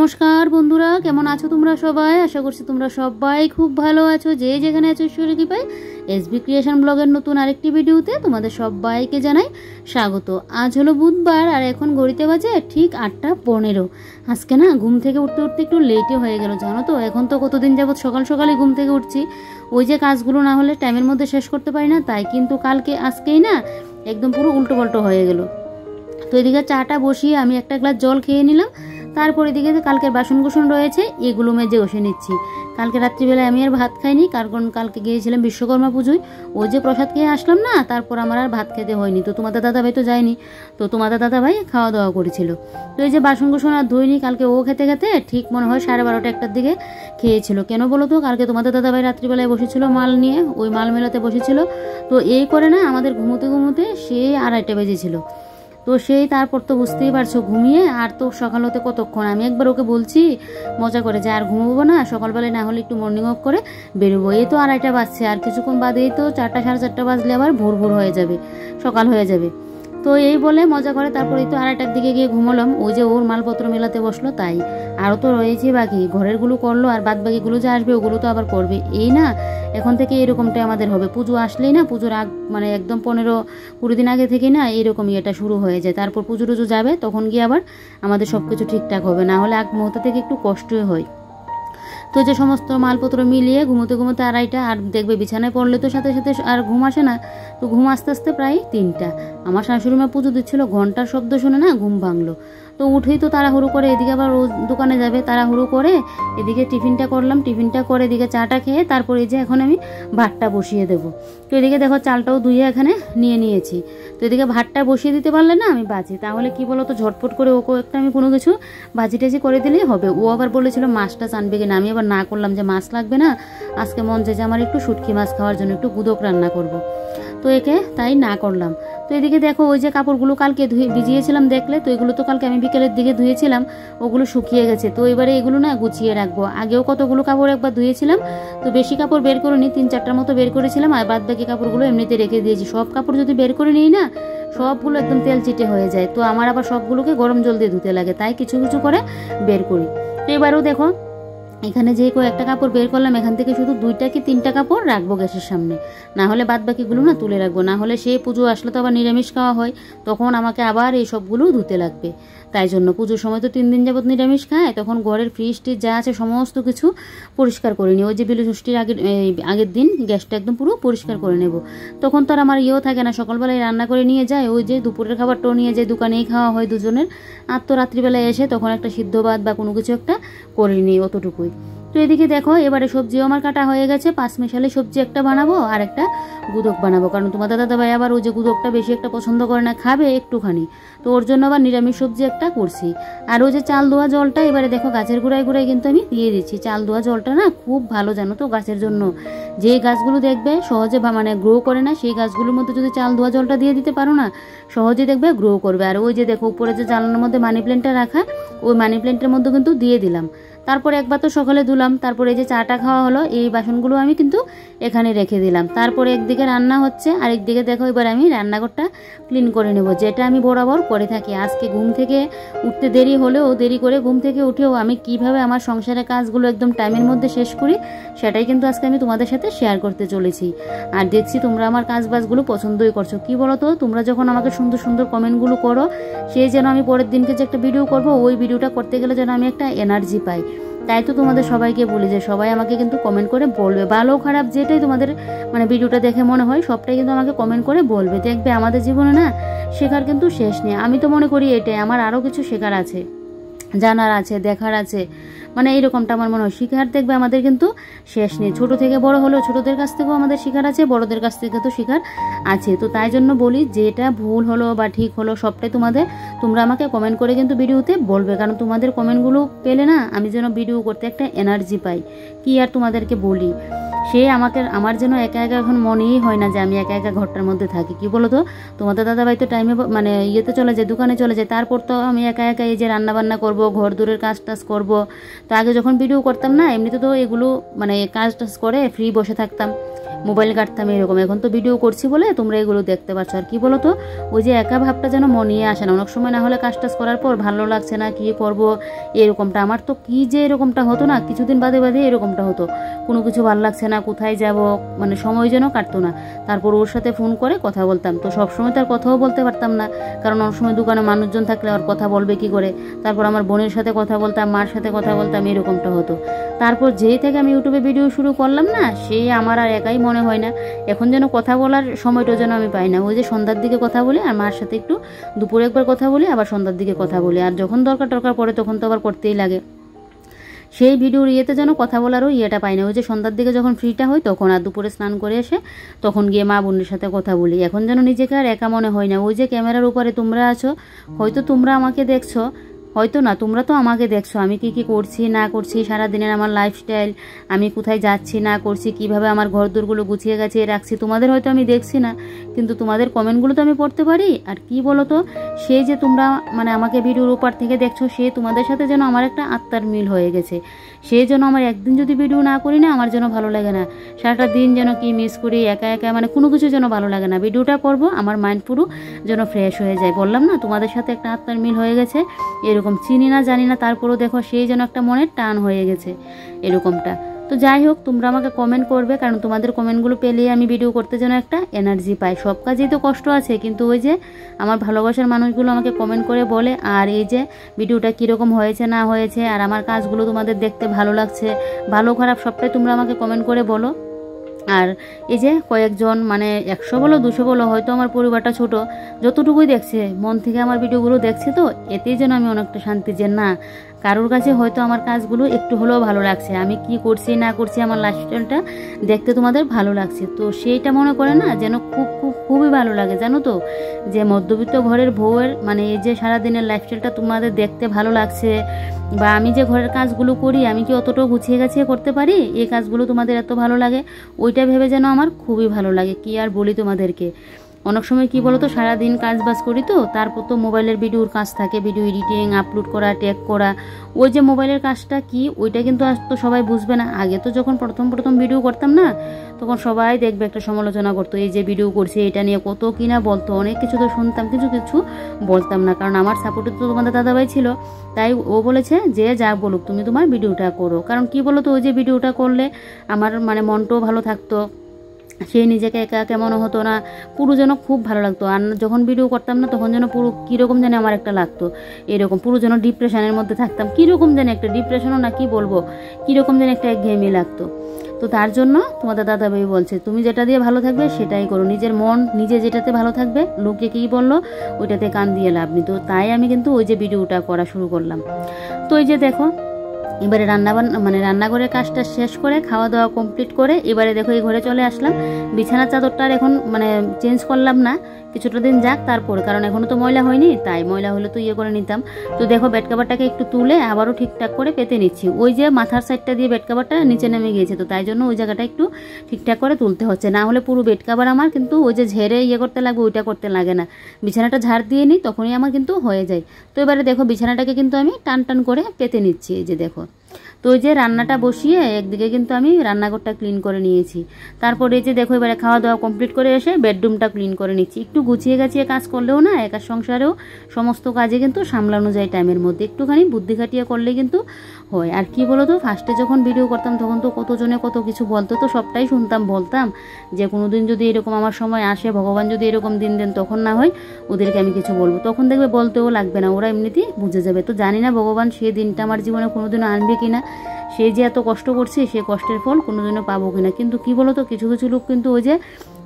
নমস্কার বন্ধুরা, কেমন আছো তোমরা সবাই? আশা করছি তোমরা সবাই খুব ভালো আছো। যে যেখানে আছো ঈশ্বরের কৃপায় এসবি ক্রিয়েশন ব্লগের নতুন আরেকটি ভিডিওতে তোমাদের সবাইকে জানাই স্বাগত। আজ হলো বুধবার আর এখন ঘড়িতে বাজে ঠিক 8:15। আজকে না ঘুম থেকে উঠতে উঠতে একটু লেটে হয়ে গেল, জানো তো। এখন তো কতদিন যাবৎ সকাল সকালে ঘুম থেকে উঠছি, ওই যে কাজগুলো না হলে টাইমের মধ্যে শেষ করতে পারি না, তাই কিন্তু আজকেই না একদম পুরো উল্টো পাল্টো হয়ে গেল। তো এদিকে চাটা বসিয়ে আমি একটা গ্লাস জল খেয়ে নিলাম। তারপর এদিকে কালকের বাসন কুসন রয়েছে, এগুলো মেজে বসে নিচ্ছি। কালকে রাত্রিবেলায় আমি আর ভাত খাইনি, কারণ কালকে গিয়েছিলাম বিশ্বকর্মা পুজোয়। ওই যে প্রসাদ খেয়ে আসলাম না, তারপর আমার আর ভাত খেতে হয়নি। তো তোমাদের দাদাভাই তো যায়নি, তো তোমাদের দাদাভাই খাওয়া দাওয়া করেছিল। তো এই যে বাসন কুসন আর ধুইনি, কালকে ও খেতে খেতে ঠিক মনে হয় 12:30 1টার দিকে খেয়েছিল। কেন বলো তো, কালকে তোমাদের দাদাভাই রাত্রিবেলায় বসেছিল মাল নিয়ে, ওই মাল মেলাতে বসেছিল। তো এই করে না আমাদের ঘুমোতে ঘুমোতে সেই 2:30 বেজেছিল। তো সেই তারপর তো বুঝতেই পারছো ঘুমিয়ে আর তো সকাল হতে কতক্ষণ। আমি একবার ওকে বলছি মজা করে যে আর ঘুমোবো না, সকালবেলায় না হলে একটু মর্নিং ওয়াক করে বেরোবো। এই তো 2:30 বাজছে, আর কিছুক্ষণ বাদেই তো 4টা 4:30 বাজলে আবার ভোর ভোর হয়ে যাবে, সকাল হয়ে যাবে। তো এই বলে মজা করে তারপর এই তো 2:30টার দিকে গিয়ে ঘুমোলাম। ওই যে ওর মালপত্র মেলাতে বসলো, তাই আরও তো রয়েছে বাকি, ঘরেরগুলো করলো আর বাদ বাকিগুলো যে আসবে ওগুলো তো আবার করবে। এই না এখন থেকে এরকমটাই আমাদের হবে। পুজো আসলেই না, পুজোর মানে একদম 15-20 দিন আগে থেকে না এইরকমই এটা শুরু হয়ে যায়। তারপর পুজো টুজো যাবে, তখন গিয়ে আবার আমাদের সব কিছু ঠিকঠাক হবে, না হলে আগ মুহূর্ত থেকে একটু কষ্টই হয়। তো যে সমস্ত মালপত্র মিলিয়ে ঘুমোতে ঘুমোতে 2:30, আর দেখবে বিছানায় পড়লে তো সাথে সাথে আর ঘুম আসে না। তো ঘুম আস্তে আস্তে প্রায় 3টা। আমার শাশুড়িমা পুজো দিচ্ছিল, ঘন্টার শব্দ শুনে না ঘুম ভাঙলো। তো উঠেই তো তাড়াহুড়ো করে এদিকে আবার ও দোকানে যাবে, তাড়াহুড়ো করে এদিকে টিফিনটা করলাম, টিফিনটা করে এদিকে চাটা খেয়ে তারপর এই যে এখন আমি ভাতটা বসিয়ে দেবো। তো এদিকে দেখো চালটাও ধুয়ে এখানে নিয়ে নিয়েছি। তো এদিকে ভাতটা বসিয়ে দিতে পারলে না আমি বাজি, তাহলে কি বলো তো ঝটপট করে ওকে একটা আমি কোনো কিছু ভাজি টাজি করে দিলেই হবে। ও আবার বলেছিল মাছটা আনবে কিনা, আমি আবার না করলাম যে মাছ লাগবে না, আজকে মন চাইছে আমার একটু শুটকি মাছ খাওয়ার জন্য, একটু গুদক রান্না করব। তো একে তাই না করলাম। তো এদিকে দেখো ওই যে কাপড়গুলো কালকে ভিজিয়েছিলাম দেখলে, তো এগুলো তো কালকে আমি বিকেলের দিকে ধুয়েছিলাম, ওগুলো শুকিয়ে গেছে। তো এবারে এগুলো না গুছিয়ে রাখবো। আগেও কতগুলো কাপড় একবার ধুয়েছিলাম, তো বেশি কাপড় বের করে নিই, 3-4টার মতো বের করেছিলাম, আর বাদ বাকি কাপড়গুলো এমনিতে রেখে দিয়েছি। সব কাপড় যদি বের করে নিই না, সবগুলো একদম তেল চিটে হয়ে যায়। তো আমার আবার সবগুলোকে গরম জল দিয়ে ধুতে লাগে, তাই কিছু কিছু করে বের করি। তো এবারেও দেখো এখানে যে কয়েকটা কাপড় বের করলাম, এখান থেকে শুধু 2টা কি 3টা কাপড় রাখবো গ্যাসের সামনে, না হলে বাদ বাকিগুলো না তুলে রাখবো। না হলে সেই পুজো আসলে তো আবার নিরামিষ খাওয়া হয়, তখন আমাকে আবার এই সবগুলো ধুতে লাগবে। তাই জন্য পুজোর সময় তো 3 দিন যাবত নিরামিষ খায়, তখন ঘরের ফ্রিজ টিজ যা আছে সমস্ত কিছু পরিষ্কার করে নিই। ওই যে বিলুষষ্ঠীর আগের দিন গ্যাসটা একদম পুরো পরিষ্কার করে নেব। তখন তো আর আমার ইয়েও থাকে না, সকালবেলায় রান্না করে নিয়ে যায়, ওই যে দুপুরের খাবারটাও নিয়ে যায়, দোকানেই খাওয়া হয় দুজনের। আর তো রাত্রিবেলায় এসে তখন একটা সিদ্ধ ভাত বা কোনো কিছু একটা করে নিই, অতটুকুই। তো এদিকে দেখো এবারে সবজিও আমার কাটা হয়ে গেছে, 5 মেশালি সবজি একটা বানাবো আর একটা গুদক বানাবো, কারণ তোমার দাদাভাই আবার ওই যে গুদকটা বেশি একটা পছন্দ করে না, খাবে একটুখানি। তো ওর জন্য আবার নিরামিষ সবজি একটা করছি। আর ওই যে চাল ধোয়া জলটা এবারে দেখো গাছের গোড়ায় গোড়ায় কিন্তু আমি দিয়ে দিচ্ছি। চাল ধোয়া জলটা না খুব ভালো, জানো তো, গাছের জন্য। যে গাছগুলো দেখবে সহজে মানে গ্রো করে না, সেই গাছগুলোর মধ্যে যদি চাল ধোয়া জলটা দিয়ে দিতে পারো না, সহজে দেখবে গ্রো করবে। আর ওই যে দেখো উপরে যে জানলার মধ্যে মানি প্ল্যান্টটা রাখা, ওই মানি প্ল্যান্টের মধ্যে কিন্তু দিয়ে দিলাম। তারপরে একবার তো সকালে ধুলাম, তারপরে এই যে চাটা খাওয়া হলো, এই বাসনগুলো আমি কিন্তু এখানে রেখে দিলাম। তারপরে একদিকে রান্না হচ্ছে, আর একদিকে দেখো এবার আমি রান্নাঘরটা ক্লিন করে নেব, যেটা আমি বরাবর করে থাকি। আজকে ঘুম থেকে উঠতে দেরি হলেও, দেরি করে ঘুম থেকে উঠেও আমি কিভাবে আমার সংসারের কাজগুলো একদম টাইমের মধ্যে শেষ করি, সেটাই কিন্তু আজকে আমি তোমাদের সাথে শেয়ার করতে চলেছি। আর দেখছি তোমরা আমার কাজ বাজগুলো পছন্দই করছো। কি বলো তো, তোমরা যখন আমাকে সুন্দর সুন্দর কমেন্টগুলো করো, সেই যেন আমি পরের দিনকে যে একটা ভিডিও করব, ওই ভিডিওটা করতে গেলে যেন আমি একটা এনার্জি পাই। তাই তো তোমাদের সবাইকে বলি যে সবাই আমাকে কিন্তু কমেন্ট করে বলবে, ভালো খারাপ যেটাই তোমাদের মানে ভিডিওটা দেখে মনে হয়, সবটাই কিন্তু আমাকে কমেন্ট করে বলবে। দেখবে আমাদের জীবনে না শেখার কিন্তু শেষ নেই। আমি তো মনে করি এটাই, আমার আরও কিছু শেখার আছে, জানার আছে, দেখার আছে, মানে এইরকমটা আমার মনে হয়। শিখার দেখবে আমাদের কিন্তু শেষ নেই। ছোট থেকে বড় হলেও ছোটদের কাছ থেকেও আমাদের শিখার আছে, বড়দের কাছ থেকে তো শিখার আছে। তো তাই জন্য বলি যেটা ভুল হলো বা ঠিক হলো সবটাই তোমরা আমাকে কমেন্ট করে কিন্তু ভিডিওতে বলবে, কারণ তোমাদের কমেন্টগুলো পেলে না আমি যেন ভিডিও করতে একটা এনার্জি পাই। কি আর তোমাদেরকে বলি, সে আমার যেন একা একা এখন মনেই হয় না যে আমি একা একা ঘরটার মধ্যে থাকি। কি বলো তো, তোমাদের দাদাভাই তো টাইমে মানে ইয়েতে চলে যায়, দোকানে চলে যায়, তারপর তো আমি একা একা এই যে রান্না বান্না করবো, ঘর দূরের কাজ টাজ করবো। তো আগে যখন ভিডিও করতাম না, এমনিতে তো এগুলো মানে কাজ টাজ করে ফ্রি বসে থাকতাম, মোবাইল ঘাঁটতাম এরকম। এখন তো ভিডিও করছি বলে তোমরা এগুলো দেখতে পাচ্ছ। আর কি বলো তো, ওই যে একা ভাবটা যেন মনে আসে না অনেক সময়, না হলে কাজ টাজ করার পর ভালো লাগছে না, কি করব এরকমটা। আমার তো কি যে এরকমটা হতো না, কিছুদিন বাদে বাদে এরকমটা হতো, কোনো কিছু ভালো লাগছে না, কোথায় যাব, মানে সময় যেন কাটতো না। তারপর ওর সাথে ফোন করে কথা বলতাম, তো সবসময় তার কথাও বলতে পারতাম না, কারণ অনেক সময় দোকানে মানুষজন থাকলে আর কথা বলবে কি করে। তারপর আমার বোনের সাথে কথা বলতাম, মার সাথে কথা বলতাম, এরকমটা হতো। তারপর যেই থেকে আমি ইউটিউবে ভিডিও শুরু করলাম না, সেই আমার আর একাই মনে হয় না, এখন যেন কথা বলার সময়টা যেন আমি পাই না। ওই যে সন্ধ্যার দিকে কথা বলি, আর মার সাথে একটু দুপুরে একবার কথা বলি, আবার সন্ধ্যার দিকে কথা বলি, আর যখন দরকার পড়ে তখন তো আবার করতেই লাগে। সেই ভিডিওর ইয়েতে যেন কথা বলারও ইয়েটা পাই না। ওই যে সন্ধ্যার দিকে যখন ফ্রিটা হয় তখন, আর দুপুরে স্নান করে এসে তখন গিয়ে মা বোনের সাথে কথা বলি। এখন যেন নিজেকে আর একা মনে হয় না। ওই যে ক্যামেরার উপরে তোমরা আছো, হয়তো তোমরা আমাকে দেখছো, হয়তো না, তোমরা তো আমাকে দেখছো আমি কি কি করছি না করছি, সারাদিনের আমার লাইফস্টাইল, আমি কোথায় যাচ্ছি না করছি, কিভাবে আমার ঘর দোরগুলো গুছিয়ে গাছিয়ে রাখছি, তোমাদের হয়তো আমি দেখছি না, কিন্তু তোমাদের কমেন্টগুলো তো আমি পড়তে পারি। আর কি বলো তো, সে যে তোমরা মানে আমাকে ভিডিওর উপর থেকে দেখছো, সে তোমাদের সাথে যেন আমার একটা আত্মার মিল হয়ে গেছে। সেই জন্য আমার একদিন যদি ভিডিও না করি না, আমার যেন ভালো লাগে না, সারাটা দিন যেন কি মিস করি, একা একা, মানে কোনো কিছু যেন ভালো লাগে না। ভিডিওটা করবো, আমার মাইন্ড পুরো যেন ফ্রেশ হয়ে যায়। বললাম না তোমাদের সাথে একটা আত্মার মিল হয়ে গেছে, এরকম চিনি না জানি না, তারপরও দেখো সেই যেন একটা মনের টান হয়ে গেছে এরকমটা। তো যাই হোক, তোমরা আমাকে কমেন্ট করবে, কারণ তোমাদের কমেন্টগুলো পেলেই আমি ভিডিও করতে যেন একটা এনার্জি পাই। সব কাজেই তো কষ্ট আছে, কিন্তু ওই যে আমার ভালোবাসার মানুষগুলো আমাকে কমেন্ট করে বলে, আর এই যে ভিডিওটা কীরকম হয়েছে না হয়েছে, আর আমার কাজগুলো তোমাদের দেখতে ভালো লাগছে, ভালো খারাপ সবটাই তোমরা আমাকে কমেন্ট করে বলো। আর এই যে কয়েকজন, মানে 100 বলো 200 বলো, হয়তো আমার পরিবারটা ছোট, যতটুকুই দেখছে মন থেকে আমার ভিডিওগুলো দেখছে, তো এতেই যেন আমি অনেকটা শান্তি, যে না কারোর কাছে হয়তো আমার কাজগুলো একটু হলেও ভালো লাগছে, আমি কি করছি না করছি, আমার লাইফস্টাইলটা দেখতে তোমাদের ভালো লাগছে। তো সেইটা মনে করে না যেন খুবই ভালো লাগে, জানো তো, যে মধ্যবিত্ত ঘরের বউয়ের মানে এই যে সারাদিনের লাইফস্টাইলটা তোমাদের দেখতে ভালো লাগছে, বা আমি যে ঘরের কাজগুলো করি আমি কি অতটাও গুছিয়ে গাছিয়ে করতে পারি, এই কাজগুলো তোমাদের এত ভালো লাগে, ওইটা ভেবে যেন আমার খুবই ভালো লাগে। কি আর বলি তোমাদেরকে, অনেক সময় কি বলো তো, সারাদিন কাজ বাজ করি, তো তারপর তো মোবাইলের ভিডিওর কাজ থাকে, ভিডিও এডিটিং, আপলোড করা, ট্যাগ করা, ওই যে মোবাইলের কাজটা কি, ওইটা কিন্তু আজ তো সবাই বুঝবে না। আগে তো যখন প্রথম ভিডিও করতাম না, তখন সবাই দেখবে একটা সমালোচনা করতো, এই যে ভিডিও করছে এটা নিয়ে কত কিনা বলতো, অনেক কিছু তো শুনতাম, কিছু বলতাম না, কারণ আমার সাপোর্টে তো তোমাদের দাদাভাই ছিল। তাই ও বলেছে যে যা বলুক তুমি তোমার ভিডিওটা করো, কারণ কি বলো তো, ওই যে ভিডিওটা করলে আমার মানে মনটাও ভালো থাকতো, সে নিজেকে একা একা মনে হতো না, পুরো যেন খুব ভালো লাগতো। আর যখন ভিডিও করতাম না, তখন যেন পুরো কীরকম জানি আমার একটা লাগতো, এরকম পুরো যেন ডিপ্রেশনের মধ্যে থাকতাম, কীরকম জানি একটা ডিপ্রেশনও না, কি বলবো, কীরকম জানি একটা একঘেয়েমি লাগতো। তো তার জন্য তোমাদের দাদাভাই বলছে তুমি যেটা দিয়ে ভালো থাকবে সেটাই করো, নিজের মন নিজে যেটাতে ভালো থাকবে, লোকে কী বললো ওইটাতে কান দিয়ে লাভ নেই। তো তাই আমি কিন্তু ওই যে ভিডিওটা করা শুরু করলাম। তো এই যে দেখো, এবারে রান্নাঘরের কাজটা শেষ করে খাওয়া দাওয়া কমপ্লিট করে এবারে দেখো এই ঘরে চলে আসলাম। বিছানার চাদরটা এখন চেঞ্জ করলাম না, কিছুটা দিন যাক তারপর, কারণ এখনো তো ময়লা হয়নি, তাই ময়লা হলে তো করে নিতাম। তো দেখো বেড কাভারটাকে একটু তুলে আবারও ঠিকঠাক করে পেতে নিচ্ছি। ওই যে মাথার সাইডটা দিয়ে বেড কাভারটা নিচে নেমে গিয়েছে, তো তাই জন্য ওই জায়গাটা একটু ঠিকঠাক করে তুলতে হচ্ছে, না হলে পুরো বেড কাভার আমার কিন্তু ওই যে ঝেড়ে করতে লাগবে, ওইটা করতে লাগে না, বিছানাটা ঝাড় দিয়ে নিই তখনই আমার কিন্তু হয়ে যায়। তো এবারে দেখো বিছানাটাকে কিন্তু আমি টান করে পেতে নিচ্ছি, এই যে দেখো। তো ওই যে রান্নাটা বসিয়ে একদিকে কিন্তু আমি রান্নাঘরটা ক্লিন করে নিয়েছি। তারপরে এই যে দেখো এবারে খাওয়া দাওয়া কমপ্লিট করে এসে বেডরুমটা ক্লিন করে নিচ্ছি। একটু গুছিয়ে গাছিয়ে কাজ করলেও না, একা সংসারেও সমস্ত কাজে কিন্তু সামলানো যায় টাইমের মধ্যে, একটুখানি বুদ্ধি খাটিয়ে করলে কিন্তু হয়। আর কি বলো তো, ফার্স্টে যখন ভিডিও করতাম তখন তো কতজনে কত কিছু বলতো, তো সবটাই শুনতাম, বলতাম যে কোনোদিন যদি এরকম আমার সময় আসে, ভগবান যদি এরকম দিন দেন, তখন না হয় ওদেরকে আমি কিছু বলবো, তখন দেখবে বলতেও লাগবে না, ওরা এমনিতেই বুঝে যাবে। তো জানি না ভগবান সেই দিনটা আমার জীবনে কোনোদিনও আনবে কিনা, সে যে এত কষ্ট করছে সে কষ্টের ফল কোনোদিনও পাবো কিনা। কিন্তু কি বলতো, কিছু লোক কিন্তু ওই যে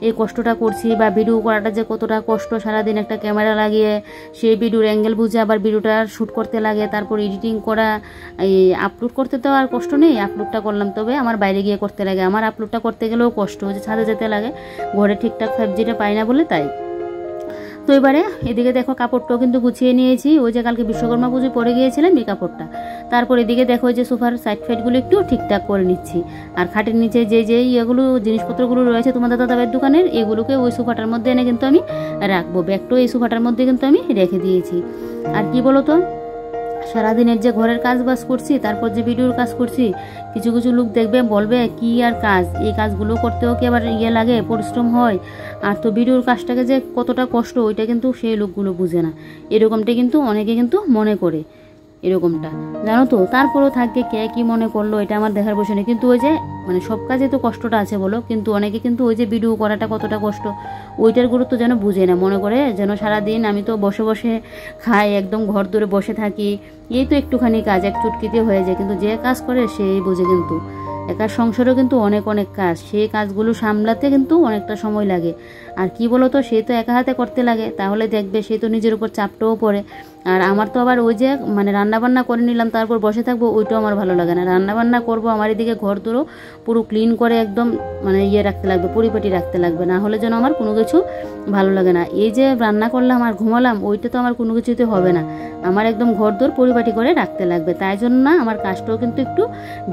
এই কষ্টটা করছি বা ভিডিও করাটা যে কতটা কষ্ট, সারাদিন একটা ক্যামেরা লাগিয়ে সেই ভিডিওর অ্যাঙ্গেল বুঝে আবার ভিডিওটা শ্যুট করতে লাগে, তারপর এডিটিং করা, এই আপলোড করতে তো আর কষ্ট নেই, আপলোডটা করলাম তবে আমার বাইরে গিয়ে করতে লাগে, আমার আপলোডটা করতে গেলেও কষ্ট, ওই যে ছাদে যেতে লাগে, ঘরে ঠিকঠাক 5Gটা পাই না বলে তাই। তো এবারে এদিকে দেখো কাপড়টাও কিন্তু গুছিয়ে নিয়েছি, ওই যে কালকে বিশ্বকর্মা পুজো পরে গিয়েছিলাম এই কাপড়টা। তারপর এদিকে দেখো যে সোফার সাইড ফাইডগুলো একটু ঠিকঠাক করে নিচ্ছি, আর খাটের নিচে যে এগুলো জিনিসপত্রগুলো রয়েছে তোমাদের দাদাভাইয়ের দোকানের, এগুলোকে ওই সোফাটার মধ্যে এনে কিন্তু আমি রাখবো, ব্যাগটাও এই সোফাটার মধ্যে কিন্তু আমি রেখে দিয়েছি। আর কি বলো তো, সারাদিনের যে ঘরের কাজ বাজ করছি, তারপর যে ভিডিওর কাজ করছি, কিছু কিছু লোক দেখবে বলবে কি আর কাজ, এই কাজগুলো করতেও কি আবার লাগে, পরিশ্রম হয়। আর তো ভিডিওর কাজটাকে যে কতটা কষ্ট ওইটা কিন্তু সেই লোকগুলো বুঝে না। এরকমটা কিন্তু অনেকে কিন্তু মনে করে এরকমটা, জানো তো। তারপরেও থাকবে কে কি মনে করলো এটা আমার দেখার বসে নেই। কিন্তু ওই যে সব কাজে তো কষ্টটা আছে বলো, কিন্তু অনেকে কিন্তু ওই যে ভিডিও করাটা কতটা কষ্ট ওইটার গুরুত্ব যেন বুঝে না, মনে করে যেন সারাদিন আমি তো বসে বসে খাই, একদম ঘর দূরে বসে থাকি, এই তো একটুখানি কাজ এক চুটকিতে হয়ে যায়। কিন্তু যে কাজ করে সেই বোঝে। কিন্তু একার সংসারেও কিন্তু অনেক অনেক কাজ, সেই কাজগুলো সামলাতে কিন্তু অনেকটা সময় লাগে। আর কি বলো তো, সে তো একা হাতে করতে লাগে, তাহলে দেখবে সে তো নিজের উপর চাপটাও পড়ে। আর আমার তো আবার ওই যে রান্নাবান্না করে নিলাম তারপর বসে থাকবো, ওইটাও আমার ভালো লাগে না। রান্নাবান্না করবো, আমার এদিকে ঘর দূরও পুরো ক্লিন করে একদম রাখতে লাগবে, পরিপাটি রাখতে লাগবে, না হলে যেন আমার কোনো কিছু ভালো লাগে না। এই যে রান্না করলাম আর ঘুমালাম ওইটা তো আমার কোনো কিছুতে হবে না, আমার একদম ঘর দোর পরিপাটি করে রাখতে লাগবে। তাই জন্য না আমার কাজটাও কিন্তু একটু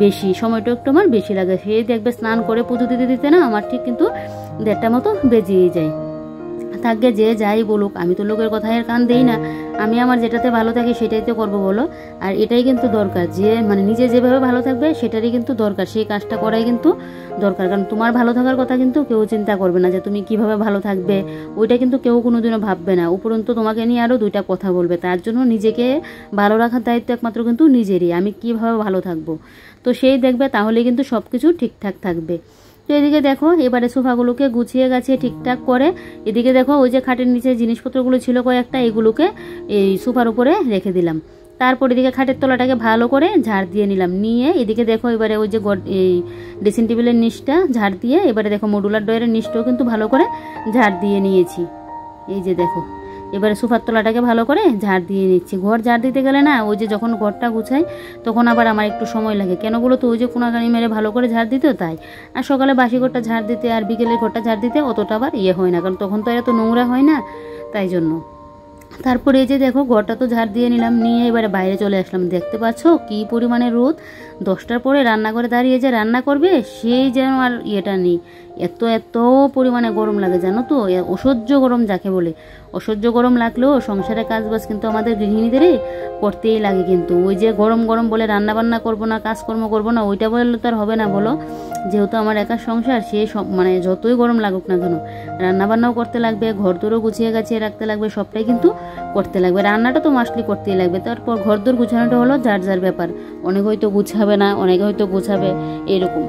বেশি, সময়টাও একটু আমার বেশি লাগে। সেই দেখবে স্নান করে পুজো দিতে দিতে না আমার ঠিক কিন্তু 1:30 মতো বেজিয়ে যায়। থাকবে যে যাই বলুক, আমি তো লোকের কথায় আর কান দেই না, আমি আমার যেটাতে ভালো থাকি সেটাই তো করবো বলো। আর এটাই কিন্তু দরকার, যে নিজে যেভাবে ভালো থাকবে সেটারই কিন্তু দরকার, সেই কাজটা করাই কিন্তু দরকার। কারণ তোমার ভালো থাকার কথা কিন্তু কেউ চিন্তা করবে না, যে তুমি কিভাবে ভালো থাকবে ওইটা কিন্তু কেউ কোনোদিনও ভাববে না। উপরন্তু তোমাকে নিয়ে আরও 2টা কথা বলবে। তার জন্য নিজেকে ভালো রাখার দায়িত্ব একমাত্র কিন্তু নিজেরই, আমি কিভাবে ভালো থাকবো। তো সেই দেখবে তাহলে কিন্তু সব কিছু ঠিকঠাক থাকবে। তো এদিকে দেখো এবারে সোফাগুলোকে গুছিয়ে গাছিয়ে ঠিকঠাক করে, এদিকে দেখো ওই যে খাটের নিচে জিনিসপত্রগুলো ছিল কয়েকটা, এগুলোকে এই সোফার উপরে রেখে দিলাম। তারপর এদিকে খাটের তলাটাকে ভালো করে ঝাড় দিয়ে নিলাম, নিয়ে এদিকে দেখো এবারে ওই যে এই ড্রেসিং টেবিলের নিচটা ঝাড় দিয়ে, এবারে দেখো মডুলার ড্রয়ারের নিচটাও কিন্তু ভালো করে ঝাড় দিয়ে নিয়েছি। এই যে দেখো এবারে সোফার তলাটাকে ভালো করে ঝাড় দিয়ে নিচ্ছি। ঘর ঝাড় দিতে গেলে না ওই যে যখন ঘরটা গুছাই তখন আবার আমার একটু সময় লাগে, কেন বলো তো, ওই যে কোনাগানি মেরে ভালো করে ঝাড় দিতে, তাই। আর সকালে বাসি ঘরটা ঝাড় দিতে আর বিকেলের ঘরটা ঝাড় দিতে অতটা আবার হয় না, কারণ তখন তো এত নোংরা হয় না, তাই জন্য। তারপরে এই যে দেখো ঘরটা তো ঝাড় দিয়ে নিলাম, নিয়ে এবারে বাইরে চলে আসলাম। দেখতে পাচ্ছ কি পরিমাণে রোদ, 10টার পরে রান্নাঘরে দাঁড়িয়ে যে রান্না করবে সেই যেন আর নেই, এত এত পরিমাণে গরম লাগে জানো তো, অসহ্য গরম যাকে বলে। অসহ্য গরম লাগলেও সংসারের কাজবাজ কিন্তু আমাদের গৃহিণীদেরই করতেই লাগে। কিন্তু ওই যে গরম গরম বলে রান্না বান্না করবো না, কাজকর্ম করবো না, ওইটা বললে তো আর হবে না বলো। যেহেতু আমার একার সংসার, সে সব যতই গরম লাগুক না কেন রান্নাবান্নাও করতে লাগবে, ঘর দোরও গুছিয়ে গাছিয়ে রাখতে লাগবে, সবটাই কিন্তু করতে লাগবে। রান্নাটা তো মাস্টলি করতেই লাগবে। তারপর ঘর দোর গুছানোটা হলো যার যার ব্যাপার, অনেক হয়তো গুছাবে না, অনেকে হয়তো গুছাবে, এরকম।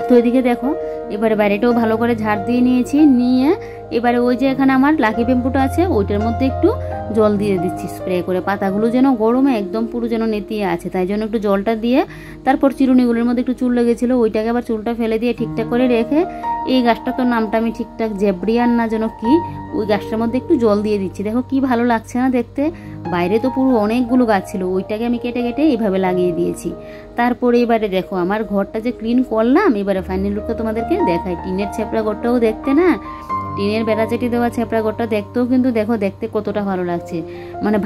তো এদিকে দেখো এবারে বাইরেটাও ভালো করে ঝাড় দিয়ে নিয়েছি, নিয়ে এবারে ওই যে এখানে আমার লাকি প্যাম্পুটা আছে ওইটার মধ্যে একটু জল দিয়ে দিচ্ছি স্প্রে করে, পাতাগুলো যেন গরমে একদম পুরো যেন নেতিয়ে আছে, তাই জন্য একটু জলটা দিয়ে তারপর চিরুনিগুলোর মধ্যে একটু চুল লেগেছিলো ওইটাকে আবার চুলটা ফেলে দিয়ে ঠিকঠাক করে রেখে, এই গাছটা তো নামটা আমি ঠিকঠাক জেব্রিয়ান না যেন কি, ওই গাছটার মধ্যে একটু জল দিয়ে দিচ্ছি। দেখো কি ভালো লাগছে না দেখতে, বাইরে তো পুরো অনেকগুলো গাছ ছিল, ওইটাকে আমি কেটে কেটে এইভাবে লাগিয়ে দিয়েছি। তারপরে এবারে দেখো আমার ঘরটা যে ক্লিন করলাম, এবারে ফাইনাল লুকটা তোমাদেরকে দেখাই। টিনের ছেপড়া ঘরটাও দেখতে না, টিনের বেড়াচাটি দেওয়া ছেপড়া ঘরটা দেখতেও কিন্তু দেখো দেখতে কতটা ভালো লাগছে।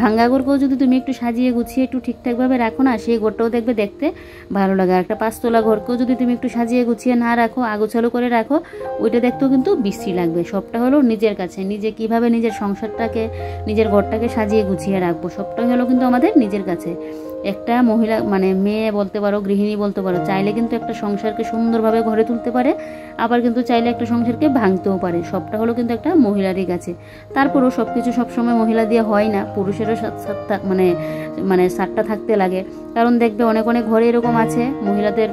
ভাঙ্গা ঘরকেও যদি তুমি একটু সাজিয়ে গুছিয়ে একটু ঠিকঠাকভাবে রাখো না, সেই ঘরটাও দেখবে দেখতে ভালো লাগে। আর একটা 5তলা ঘরকেও যদি তুমি একটু সাজিয়ে গুছিয়ে না রাখো, আগোছালো করে রাখো, ওইটা দেখতেও কিন্তু বিশ্রী লাগবে। সবটা হলো নিজের কাছে, নিজে কিভাবে নিজের সংসারটাকে নিজের ঘরটাকে সাজিয়ে গুছিয়ে রাখবো, সবটাই হলো কিন্তু আমাদের নিজের কাছে। একটা মহিলা মেয়ে বলতে পারো, গৃহিণী বলতে পারো, চাইলে কিন্তু একটা সংসারকে সুন্দরভাবে ঘরে তুলতে পারে, আবার কিন্তু চাইলে একটা সংসারকে ভাঙতেও পারে। সবটা হলো কিন্তু একটা মহিলারই কাছে। তারপরেও সব কিছু সবসময় মহিলা দিয়ে হয় না, পুরুষেরও সাথটা থাকতে লাগে। কারণ দেখবে অনেক অনেক ঘরে এরকম আছে মহিলাদের,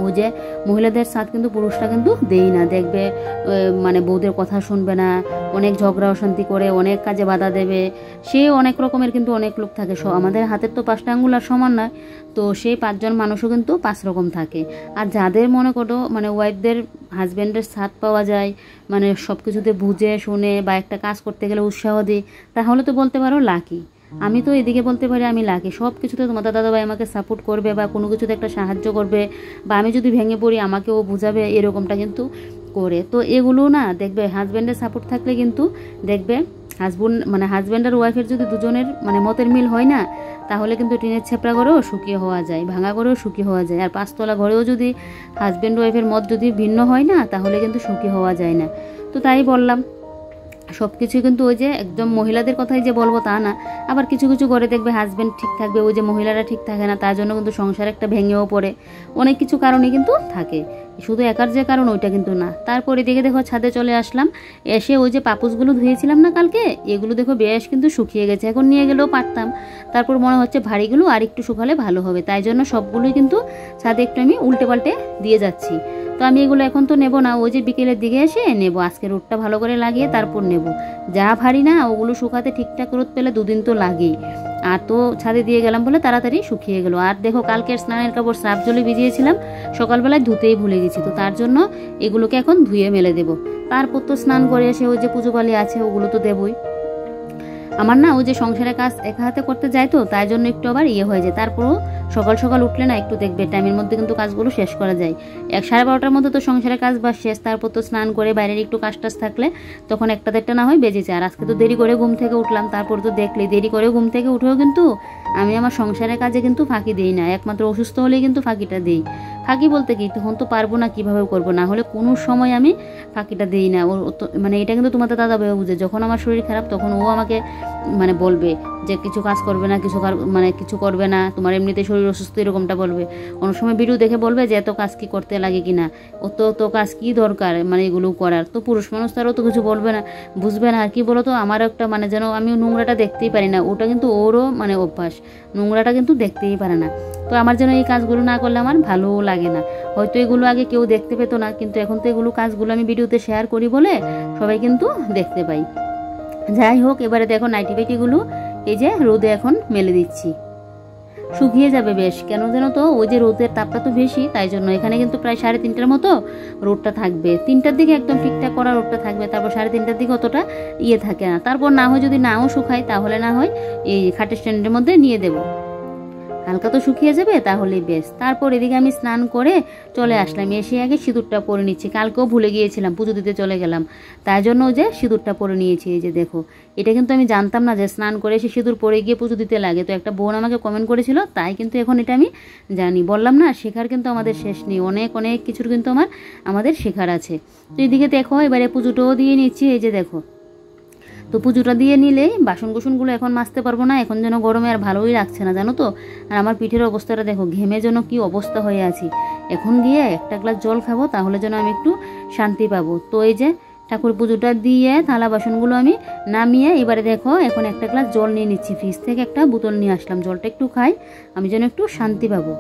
ওই যে মহিলাদের সাথ কিন্তু পুরুষরা কিন্তু দেই না, দেখবে বউদের কথা শুনবে না, অনেক ঝগড়া অশান্তি করে, অনেক কাজে বাধা দেবে, সে অনেক রকমের কিন্তু অনেক লোক থাকে। আমাদের হাতের তো 5টা আঙ্গুল আর সমান নয়, তো সেই 5 জন মানুষও কিন্তু 5 রকম থাকে। আর যাদের মনে করো ওয়াইফদের হাজব্যান্ডের সাথ পাওয়া যায়, সব কিছুতে বুঝে শুনে বা একটা কাজ করতে গেলে উৎসাহ দিই, তাহলে তো বলতে পারো লাকি। আমি তো এদিকে বলতে পারি আমি লাকি, সব কিছুতে তোমাদের দাদাভাই আমাকে সাপোর্ট করবে বা কোনো কিছুতে একটা সাহায্য করবে, বা আমি যদি ভেঙে পড়ি আমাকেও বোঝাবে, এরকমটা কিন্তু করে। তো এগুলো না দেখবে হাজব্যান্ডের সাপোর্ট থাকলে কিন্তু দেখবে হাজব্যান্ড আর ওয়াইফের যদি দুজনের মতের মিল হয় না, তাহলে কিন্তু টিনের ছেপড়া ঘরেও সুখী হওয়া যায়, ভাঙা ঘরেও সুখী হওয়া যায়। আর 5তলা ঘরেও যদি হাজব্যান্ড ওয়াইফের মত যদি ভিন্ন হয় না, তাহলে কিন্তু সুখী হওয়া যায় না। তো তাই বললাম। সব কিছুই কিন্তু ওই যে একদম মহিলাদের কথাই যে বলবো তা না, আবার কিছু কিছু করে দেখবে হাজব্যান্ড ঠিক থাকবে, ওই যে মহিলারা ঠিক থাকে না, তার জন্য কিন্তু সংসার একটা ভেঙেও পড়ে, অনেক কিছু কারণে কিন্তু থাকে, শুধু একার যে কারণ ওইটা কিন্তু না। তারপর এদিকে দেখো ছাদে চলে আসলাম, এসে ওই যে পাপোশগুলো ধুয়েছিলাম না কালকে, এগুলো দেখো বেশ কিন্তু শুকিয়ে গেছে, এখন নিয়ে গেলেও পারতাম, তারপর মনে হচ্ছে ভারীগুলো আর একটু শুকালে ভালো হবে, তাই জন্য সবগুলোই কিন্তু ছাদে একটু আমি উল্টে পাল্টে দিয়ে যাচ্ছি। তো আমি এগুলো এখন তো নেব না, ওই যে বিকেলের দিকে এসে নেব, আজকে রোদটা ভালো করে লাগিয়ে তারপর নেব, যা ভারী না ওগুলো শুকাতে ঠিকঠাক রোদ পেলে 2 দিন তো লাগেই। আর তো ছাদে দিয়ে গেলাম বলে তাড়াতাড়ি শুকিয়ে গেল। আর দেখো কালকের স্নানের কাপড় সার্ফ জলে ভিজিয়েছিলাম, সকালবেলায় ধুতেই ভুলে গেছি, তো তার জন্য এগুলোকে এখন ধুয়ে মেলে দেবো। তারপর তো স্নান করে এসে ওই যে পুজো পালি আছে ওগুলো তো দেবই। আমার না ওই যে সংসারের কাজ একা হাতে করতে যাই তো, তাই জন্য একটু আবার হয়ে যায়। তারপরও সকাল সকাল উঠলে না একটু দেখবে টাইমের মধ্যে কিন্তু কাজগুলো শেষ করা যায়। 11:30টার মধ্যে তো সংসারের কাজ বা শেষ, তারপর তো স্নান করে বাইরের একটু কাজ টাজ থাকলে তখন 1টা-1:30 না হয় বেজেছে। আর আজকে তো দেরি করে ঘুম থেকে উঠলাম, তারপর তো দেখলে দেরি করে ঘুম থেকে উঠেও কিন্তু আমি আমার সংসারের কাজে কিন্তু ফাঁকি দিই না, একমাত্র অসুস্থ হলেই কিন্তু ফাঁকিটা দিই। ফাঁকি বলতে কি, তখন তো পারবো না, কিভাবে করবো, না হলে কোনো সময় আমি ফাঁকিটা দিই না। ও মানে এটা কিন্তু তোমাদের দাদা ভাইও বুঝে, যখন আমার শরীর খারাপ তখন ও আমাকে মানে বলবে যে কিছু কাজ করবে না, কিছু করবে না, তোমার এমনিতে শরীর অসুস্থ, এরকমটা বলবে। অনেক সময় ভিডিও দেখে বলবে যে এত কাজ কি করতে লাগে কিনা, তো কাজ কি দরকার মানে এগুলো করার। তো পুরুষ মানুষ তারও তো কিছু বলবে না, বুঝবে না। আর কি বলো তো, আমার একটা মানে যেন আমি নোংরাটা দেখতেই পারি না, ওটা কিন্তু ওরও মানে অভ্যাস, নোংরাটা কিন্তু দেখতেই পারে না। তো আমার যেন এই কাজগুলো না করলে আমার ভালোও লাগে না। হয়তো এগুলো আগে কেউ দেখতে পেতো না, কিন্তু এখন তো এগুলো কাজগুলো আমি ভিডিওতে শেয়ার করি বলে সবাই কিন্তু দেখতে পাই। যাই হোক, এবারে দেখো নাইটি পেটিগুলো এই যে রোদে এখন মেলে দিচ্ছি, শুকিয়ে যাবে বেশ। কেন যেন তো ওই যে রোদের তাপটা তো বেশি, তাই জন্য এখানে কিন্তু প্রায় 3:30টার মতো রোদটা থাকবে। 3টার দিকে একদম ঠিকঠাক করা রোদটা থাকবে, তারপর 3:30টার দিকে অতটা থাকে না। তারপর না হয় যদি নাও শুকায় তাহলে না হয় এই খাটের স্ট্যান্ডের মধ্যে নিয়ে দেবো, হালকা তো শুকিয়ে যাবে তাহলেই বেশ। তারপর এদিকে আমি স্নান করে চলে আসলাম, এসে আগে সিঁদুরটা পরে নিচ্ছি, কালকেও ভুলে গিয়েছিলাম, পুজো দিতে চলে গেলাম, তাই জন্য যে সিঁদুরটা পরে নিয়েছি। এই যে দেখো, এটা কিন্তু আমি জানতাম না যে স্নান করে এসে সিঁদুর পরে গিয়ে পুজো দিতে লাগে, তো একটা বোন আমাকে কমেন্ট করেছিল, তাই কিন্তু এখন এটা আমি জানি। বললাম না, শেখার কিন্তু আমাদের শেষ নেই, অনেক অনেক কিছুর কিন্তু আমাদের শেখার আছে। তো এদিকে দেখো এবারে পুজোটাও দিয়ে নিচ্ছি। এই যে দেখো, তো পুজোটা দিয়ে নিলেই বাসন কুসনগুলো এখন মাজতে পারবো না, এখন যেন গরমে আর ভালোই লাগছে না জানো তো। আর আমার পিঠের অবস্থাটা দেখো, ঘেমে যেন কি অবস্থা হয়ে আছি। এখন গিয়ে একটা গ্লাস জল খাবো, তাহলে যেন আমি একটু শান্তি পাবো। তো এই যে ঠাকুর পুজোটা দিয়ে থালা বাসনগুলো আমি নামিয়ে এবারে দেখো এখন একটা গ্লাস জল নিয়ে নিচ্ছি, ফ্রিজ থেকে একটা বোতল নিয়ে আসলাম, জলটা একটু খাই, আমি যেন একটু শান্তি পাবো।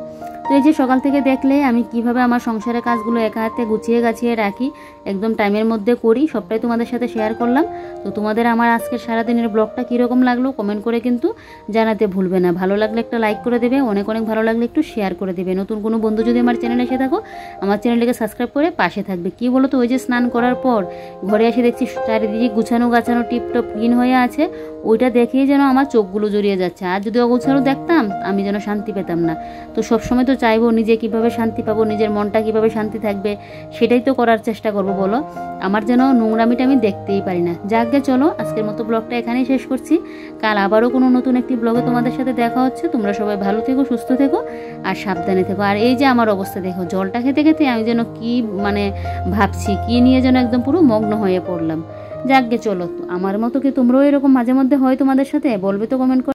তো এই যে সকাল থেকে দেখলে আমি কিভাবে আমার সংসারের কাজগুলো একা হাতে গুছিয়ে গাছিয়ে রাখি, একদম টাইমের মধ্যে করি, সবটাই তোমাদের সাথে শেয়ার করলাম। তো তোমাদের আমার আজকের সারাদিনের ব্লগটা কীরকম লাগলো কমেন্ট করে কিন্তু জানাতে ভুলবে না। ভালো লাগলে একটা লাইক করে দেবে, অনেক অনেক ভালো লাগলে একটু শেয়ার করে দেবে। নতুন কোনো বন্ধু যদি আমার চ্যানেলে এসে থাকো, আমার চ্যানেলটাকে সাবস্ক্রাইব করে পাশে থাকবে। কি বলো তো, ওই যে স্নান করার পর ঘরে এসে দেখছি চারিদিকে গুছানো গাছানো টিপটপ ক্লিন হয়ে আছে, ওইটা দেখেই যেন আমার চোখগুলো জড়িয়ে যাচ্ছে। আর যদি অগোছানো দেখতাম আমি যেন শান্তি পেতাম না। তো সবসময় তো চাইবো নিজে কিভাবে শান্তি পাবো, নিজের মনটা কিভাবে শান্তি থাকবে, সেটাই তো করার চেষ্টা করবো বলো। আমার যেন নোংরামিটা আমি দেখতেই পারি না। যাকে চলো আজকের মতো ব্লগটা এখানেই শেষ করছি, কাল আবারও কোনো নতুন একটি ব্লগে তোমাদের সাথে দেখা হচ্ছে। তোমরা সবাই ভালো থেকো, সুস্থ থেকো আর সাবধানে থেকো। আর এই যে আমার অবস্থা দেখো, জলটা খেতে খেতে আমি যেন কি মানে ভাবছি, কি নিয়ে যেন একদম পুরো মগ্ন হয়ে পড়লাম। যাকগে চলো, আমার মতো কি তোমরাও এরকম মাঝে মধ্যে হয় তোমাদের সাথে, বলবে তো কমেন্ট করে।